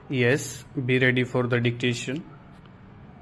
Yes, be ready for the dictation.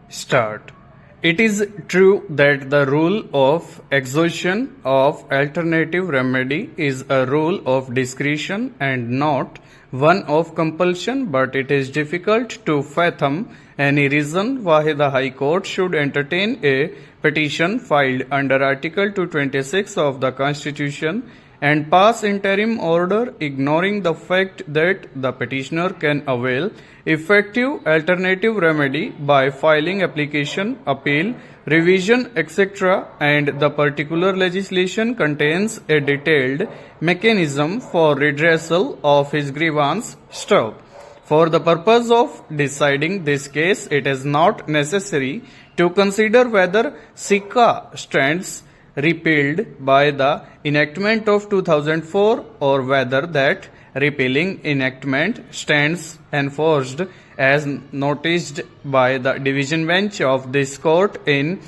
Start. It is true that the rule of exhaustion of alternative remedy is a rule of discretion and not one of compulsion, but it is difficult to fathom any reason why the High Court should entertain a petition filed under Article 226 of the Constitution and pass interim order ignoring the fact that the petitioner can avail effective alternative remedy by filing application, appeal, revision, etc. and the particular legislation contains a detailed mechanism for redressal of his grievance. Stop. For the purpose of deciding this case, it is not necessary to consider whether SICA stands repealed by the enactment of 2004 or whether that repealing enactment stands enforced as noticed by the division bench of this court in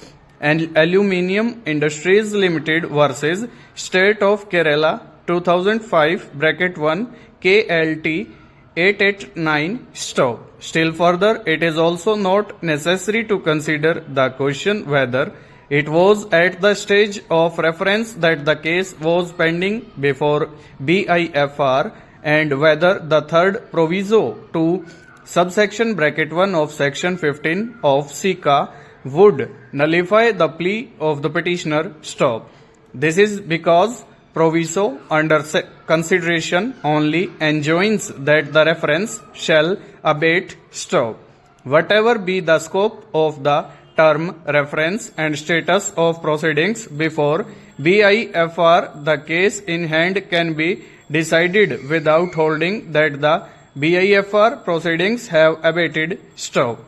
Aluminium Industries Limited versus State of Kerala 2005(1) KLT 889. Stop. Still further, it is also not necessary to consider the question whether it was at the stage of reference that the case was pending before BIFR and whether the third proviso to subsection (1) of section 15 of SICA would nullify the plea of the petitioner. Stop. This is because proviso under consideration only enjoins that the reference shall abate. Stop. Whatever be the scope of the term reference and status of proceedings before BIFR, the case in hand can be decided without holding that the BIFR proceedings have abated. Stop.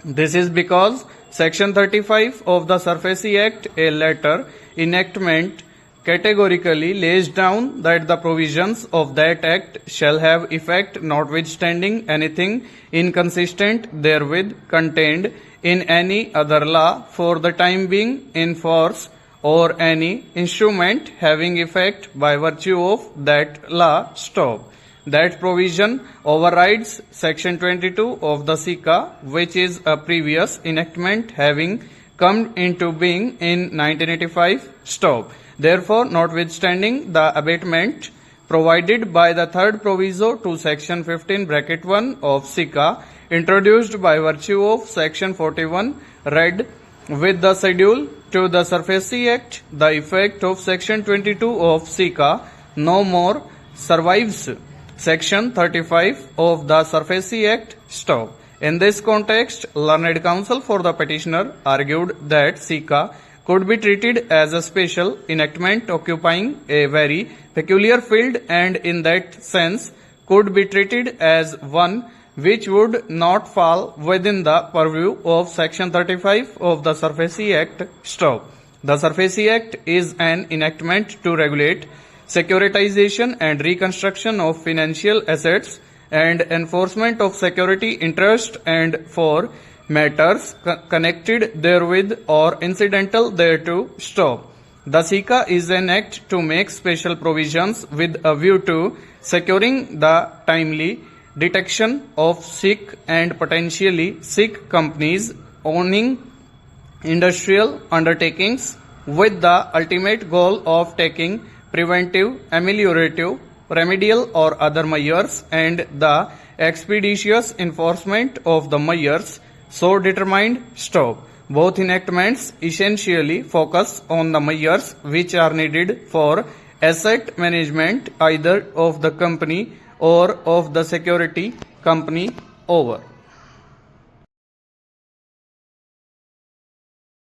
This is because Section 35 of the SURFACE Act, a later enactment, categorically lays down that the provisions of that act shall have effect notwithstanding anything inconsistent therewith contained in any other law for the time being in force or any instrument having effect by virtue of that law. Stop. That provision overrides Section 22 of the SICA, which is a previous enactment having come into being in 1985. Stop. Therefore, notwithstanding the abatement provided by the third proviso to Section 15(1) of SICA, introduced by virtue of Section 41, read with the schedule to the SURFACE Act, the effect of Section 22 of SICA no more survives. Section 35 of the SURFACE Act. Stop. In this context, learned counsel for the petitioner argued that SICA could be treated as a special enactment occupying a very peculiar field and in that sense could be treated as one which would not fall within the purview of Section 35 of the SURFACE Act. Stop. The SURFACE Act is an enactment to regulate securitization and reconstruction of financial assets and enforcement of security interest and for matters connected therewith or incidental thereto. Stop. The SICA is an act to make special provisions with a view to securing the timely detection of sick and potentially sick companies owning industrial undertakings with the ultimate goal of taking preventive, ameliorative, remedial or other measures and the expeditious enforcement of the measures so determined. Stop. Both enactments essentially focus on the measures which are needed for asset management either of the company or of the security company. Over.